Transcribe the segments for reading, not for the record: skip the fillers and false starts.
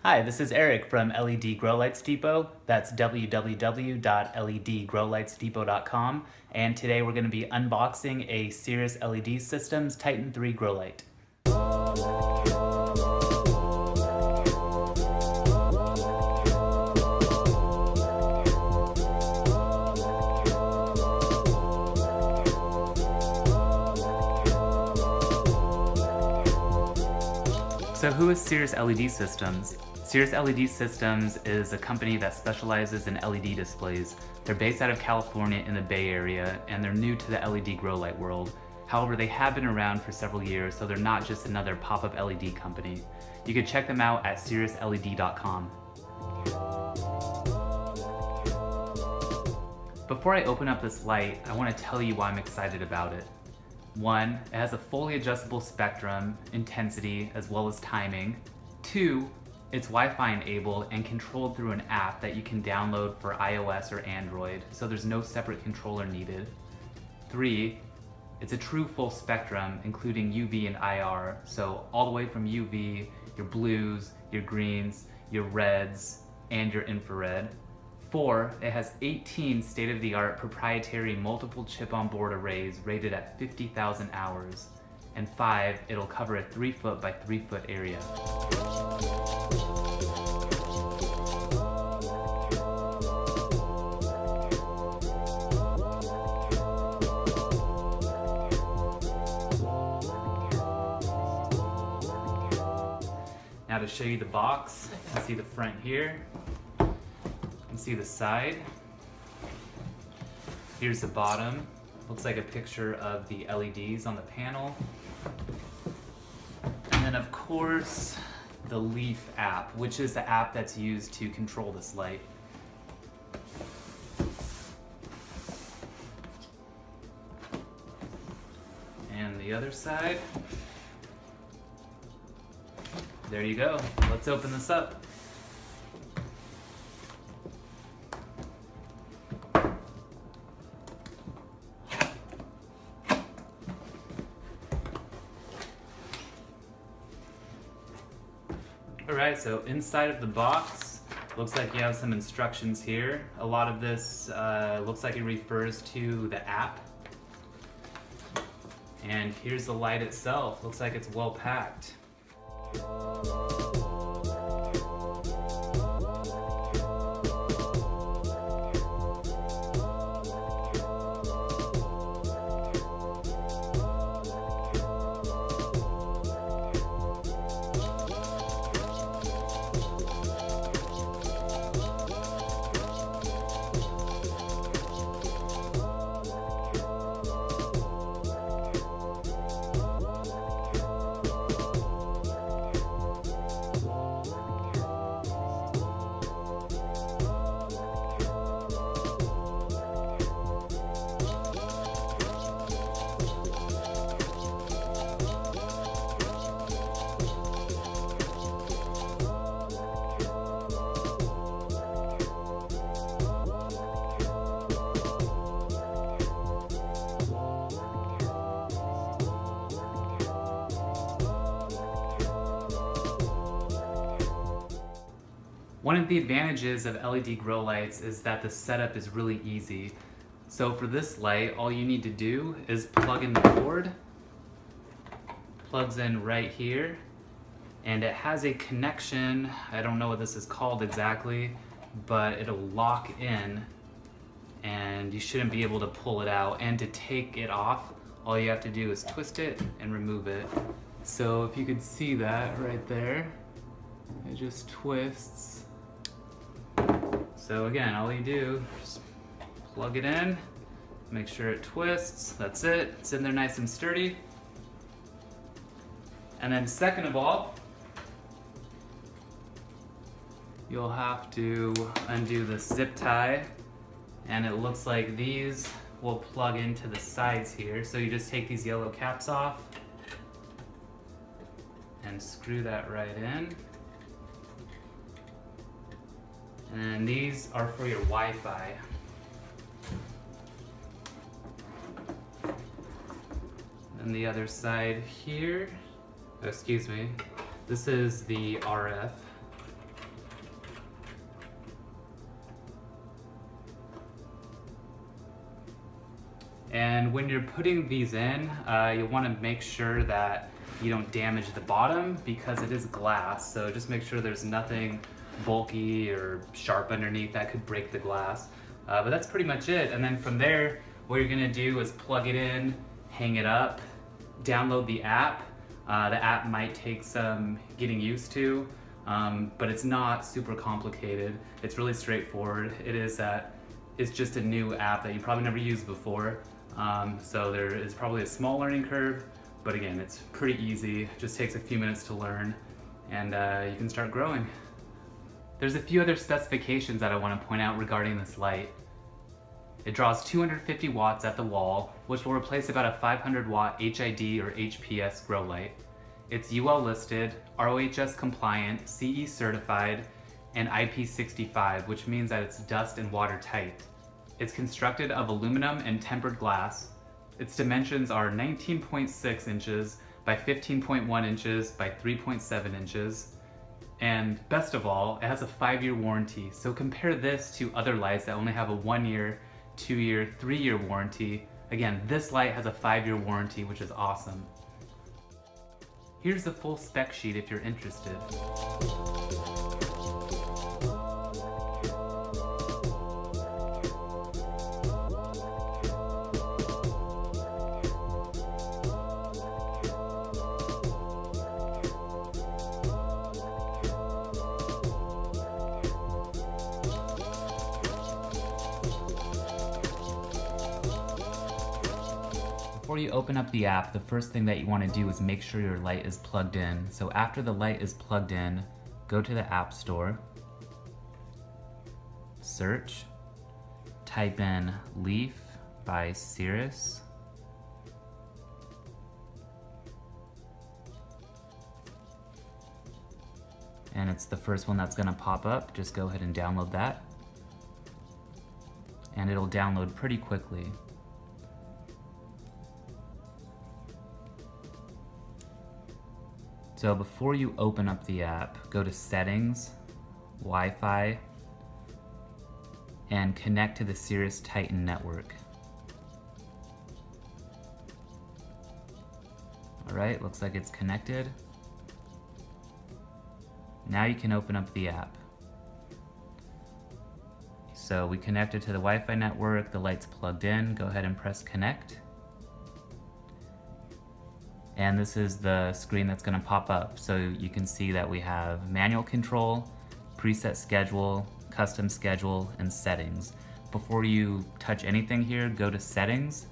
Hi, this is Eric from LED Grow Lights Depot. That's www.ledgrowlightsdepot.com. And today we're going to be unboxing a Cirrus LED Systems Titan 3 grow light. So who is Cirrus LED Systems? Cirrus LED Systems is a company that specializes in LED displays. They're based out of California in the Bay Area, and they're new to the LED grow light world. However, they have been around for several years, so they're not just another pop-up LED company. You can check them out at cirrusled.com. Before I open up this light, I want to tell you why I'm excited about it. One, it has a fully adjustable spectrum, intensity, as well as timing. Two, it's Wi-Fi enabled and controlled through an app that you can download for iOS or Android, so there's no separate controller needed. Three, it's a true full spectrum, including UV and IR, so all the way from UV, your blues, your greens, your reds, and your infrared. Four, it has 18 state-of-the-art proprietary multiple chip on board arrays rated at 50,000 hours. And five, it'll cover a 3-foot by 3-foot area. Now to show you the box, you can see the front here. You can see the side. Here's the bottom. Looks like a picture of the LEDs on the panel. And then of course, the Leaf app, which is the app that's used to control this light. And the other side. There you go. Let's open this up. Alright, so inside of the box, looks like you have some instructions here. A lot of this looks like it refers to the app. And here's the light itself. Looks like it's well packed. One of the advantages of LED grow lights is that the setup is really easy. So for this light, all you need to do is plug in the cord. Plugs in right here, and it has a connection. I don't know what this is called exactly, but it'll lock in and you shouldn't be able to pull it out. And to take it off, all you have to do is twist it and remove it. So if you could see that right there, it just twists. So again, all you do is plug it in, make sure it twists, that's it. It's in there nice and sturdy. And then second of all, you'll have to undo the zip tie, and it looks like these will plug into the sides here. So you just take these yellow caps off and screw that right in. And these are for your Wi-Fi. And the other side here, excuse me, this is the RF. And when you're putting these in, you'll want to make sure that you don't damage the bottom because it is glass. So just make sure there's nothing bulky or sharp underneath that could break the glass. But that's pretty much it. And then from there, what you're gonna do is plug it in, hang it up, download the app. The app might take some getting used to, but it's not super complicated. It's really straightforward. It's just a new app that you probably never used before. So there is probably a small learning curve, but again, it's pretty easy. It just takes a few minutes to learn, and you can start growing. There's a few other specifications that I want to point out regarding this light. It draws 250 watts at the wall, which will replace about a 500 watt HID or HPS grow light. It's UL listed, ROHS compliant, CE certified, and IP65, which means that it's dust and watertight. It's constructed of aluminum and tempered glass. Its dimensions are 19.6 inches by 15.1 inches by 3.7 inches. And best of all, it has a 5-year warranty. So compare this to other lights that only have a 1-year, 2-year, 3-year warranty. Again, this light has a 5-year warranty, which is awesome. Here's the full spec sheet if you're interested. Before you open up the app, the first thing that you want to do is make sure your light is plugged in. So after the light is plugged in, go to the App Store, search, type in Leaf by Cirrus, and it's the first one that's going to pop up. Just go ahead and download that, and it'll download pretty quickly. So before you open up the app, go to Settings, Wi-Fi, and connect to the Cirrus TITAN network. All right, looks like it's connected. Now you can open up the app. So we connected to the Wi-Fi network, the light's plugged in, go ahead and press connect. And this is the screen that's going to pop up. So you can see that we have manual control, preset schedule, custom schedule, and settings. Before you touch anything here, go to settings.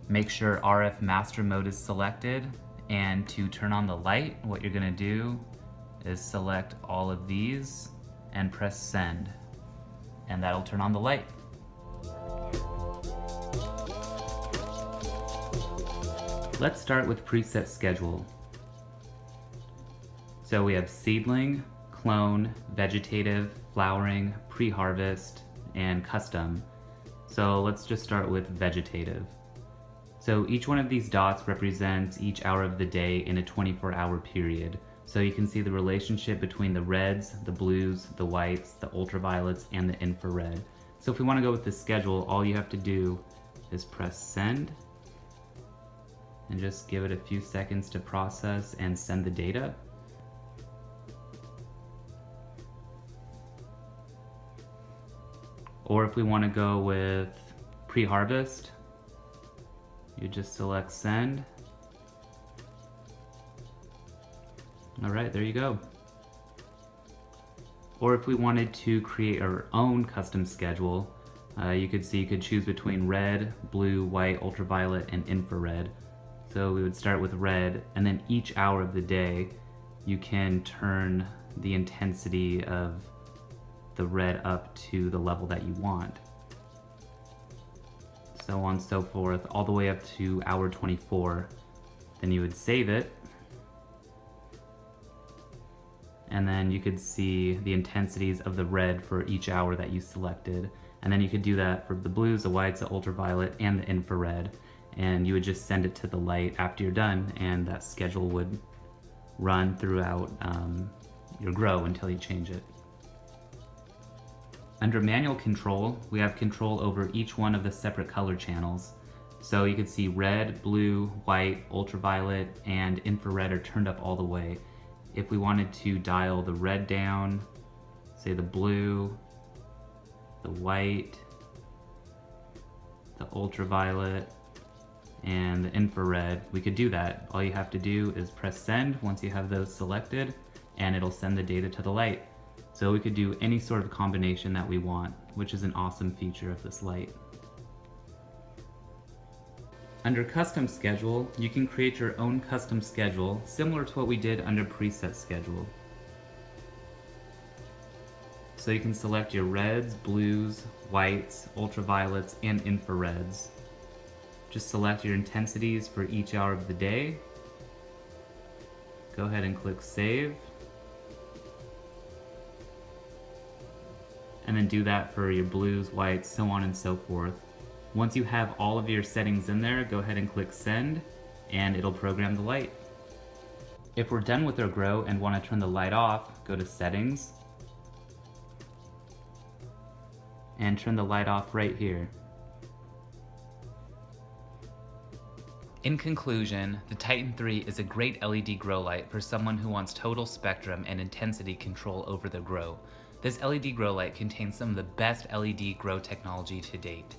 Make sure RF master mode is selected. And to turn on the light, what you're going to do is select all of these and press send. And that'll turn on the light. Let's start with preset schedule. So we have seedling, clone, vegetative, flowering, pre-harvest, and custom. So let's just start with vegetative. So each one of these dots represents each hour of the day in a 24-hour period. So you can see the relationship between the reds, the blues, the whites, the ultraviolets, and the infrared. So if we want to go with the schedule, all you have to do is press send, and just give it a few seconds to process and send the data. Or if we want to go with pre-harvest, you just select send. All right, there you go. Or if we wanted to create our own custom schedule, you could choose between red, blue, white, ultraviolet, and infrared. So we would start with red, and then each hour of the day, you can turn the intensity of the red up to the level that you want. So on and so forth, all the way up to hour 24. Then you would save it. And then you could see the intensities of the red for each hour that you selected. And then you could do that for the blues, the whites, the ultraviolet, and the infrared. And you would just send it to the light after you're done, and that schedule would run throughout your grow until you change it. Under manual control, we have control over each one of the separate color channels. So you can see red, blue, white, ultraviolet, and infrared are turned up all the way. If we wanted to dial the red down, say the blue, the white, the ultraviolet, and the infrared, we could do that. All you have to do is press send once you have those selected, and it'll send the data to the light. So we could do any sort of combination that we want, which is an awesome feature of this light. Under custom schedule, you can create your own custom schedule, similar to what we did under preset schedule. So you can select your reds, blues, whites, ultraviolets, and infrareds. Just select your intensities for each hour of the day. Go ahead and click save. And then do that for your blues, whites, so on and so forth. Once you have all of your settings in there, go ahead and click send, and it'll program the light. If we're done with our grow and want to turn the light off, go to settings, and turn the light off right here. In conclusion, the Titan 3 is a great LED grow light for someone who wants total spectrum and intensity control over their grow. This LED grow light contains some of the best LED grow technology to date.